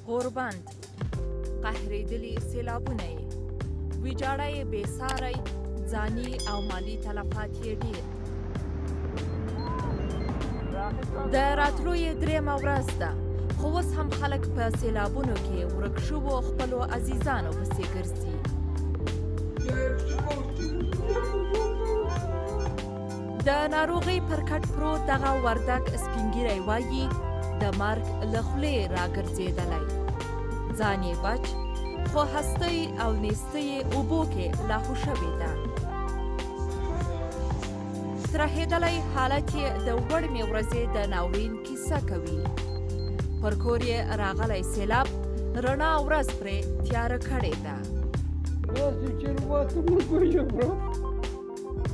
غوربند قهرېدلي سیلابونه یې ویجاړه یې بېساری ځاني او مالي تلفات یې ډېر د راتلو یې درېیمه ورځ ده خو اوس هم خلک په سیلابونو کې ورک شوو خپلو عزیزانو پسې ګرځي د ناروغۍ پر کټ پروت دغه وردګ سپینګیری وایي د مرګ له خولې راګرځېدلی ځان یې بچ خو هستۍ او نیستۍ یې اوبو کې لاهو شوې ده ترهېدلی حالت یې د وړمې ورځې د ناورین کیسه کوي پر کور یې راغلی سیلاب رڼا ورځ پرې تیاره کړې ده داسې چې راته موږ وژغورو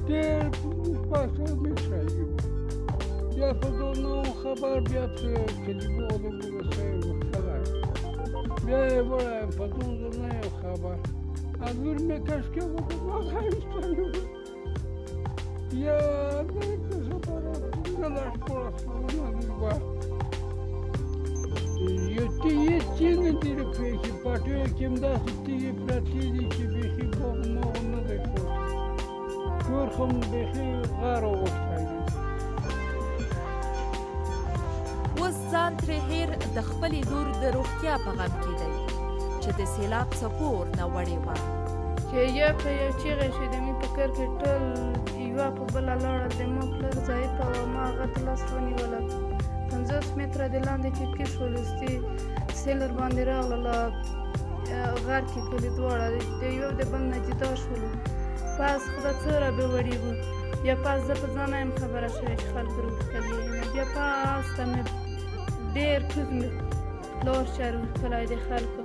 ډېر پاسه مې ښایي بیا په دونو خبر بیا پرې کلیمو ولګو صحیح وخلی بیا یې وړایم په دونو نه یو خبر از لور مې کشکې وکړو هغه ایستلی وو بیا نه خبره نه شپوړه سوونه وه یو تیږې څنګه دي پېښې پټیو کې هم داسې تیږې پرتې دي چې بیخي باغ ماغ نه دی پوه کور خو م بیخي غار اوښتی دی اوس ځان ترې هېر د خپلې لور د روغتیا په غم کې دی چې د سیلاب څپور نه وړې وه چې یا په یو چیغه شي د مې په کور کې ټول یوه په بله لاړه د ما پلار ضعیفه وه ما هغه ته لاس ونیوله 50 متره د لاندې چې کې شول استي سیلر باندې راغله غر کې کلي دواړه د یو د بل نه جدا شولو پس خدا څه را بوړېږو بیا پس زه په ځانه یم خبره شوې چې خلک روښکلي بیا پس ته مې ډېر کوز مې لار شهر ورکلی د خلکو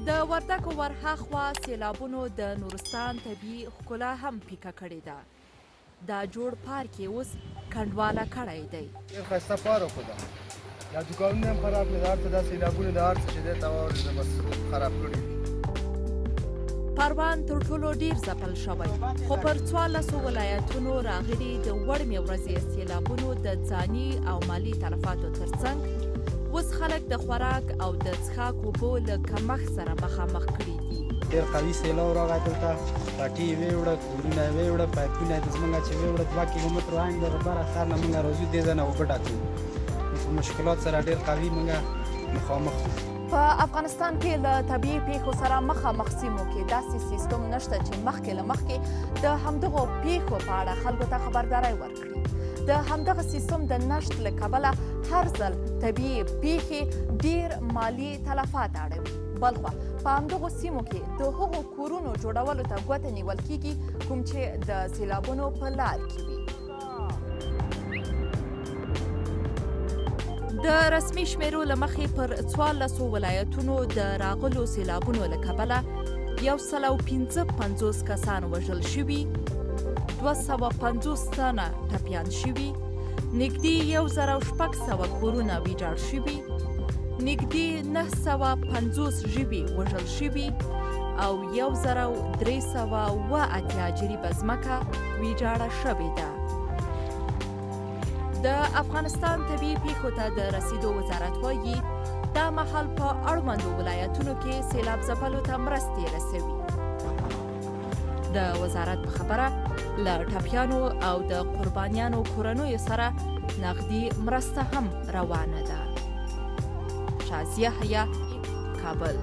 د وردګو ورهاخوا سیلابونو د نورستان طبیعي ښکلا هم پیکه کړې ده دا جوړ پارک یې اوس کنډواله کړی دی ډېر ښایسته پارک و ده دا دوکانونه هم خراب کړي د هر څه دا سیلابونه د هر څه چې دی ته واورېده بس خراب کړي دي پروان تر ټولو ډیر ځپل شوی خو پر 14 ولایتونو راغلي د وړمې ورځې سیلابونو د ځاني او مالي تلفاتو ترڅنګ اوس خلک د خوراک او د څښاک اوبو له کمښت سره مخامخ کړي دي ډېر قوي سیلاب راغی دلته پټي یې ویوړه کورونه یې ویوړه پایپونه یې زموږ چې ویوړه 2 کیلومتره وړاندې د بره ښار نه موږ راځو دې ځای نه اوبه ډکوو په مشکلات سره ډېر قوي موږ مخامخ وو په افغانستان کې له طبیعي پیښو سره مخامخ سیمو کې داسې سیستم نشته چې مخکې له مخکې د همدغو پیښو په اړه خلکو ته خبرداری ورکړي د همدغه سیستم د نشت له کبله هر ځل طبیعي پیښې ډیر مالي تلفات اړوي بلخوا په همدغو سیمو کې د هغو کورونو جوړولو ته ګوته نیول کیږي کوم چې د سیلابونو په لار کې وي د رسمي شمیرو له مخې پر 14 ولایتونو د راغلو سیلابونو له کبله 155 کسان وژل شوي 250 تنه ټپیان شوي نږدې 1600 کورونه ویجاړ شوي نږدې 950 ژوي وژل شوي او 1380 جریبه ځمکه ویجاړه شوې ده د افغانستان طبیعي پیښو ته د رسیدو وزارت وایي دا مهال په اړوندو ولایتونو کې سیلاب ځپلو ته مرستې رسوي د وزارت په خبره له ټپیانو او د قربانیانو کورنیو سره نغدي مرسته هم روانه ده شازیه حیا کابل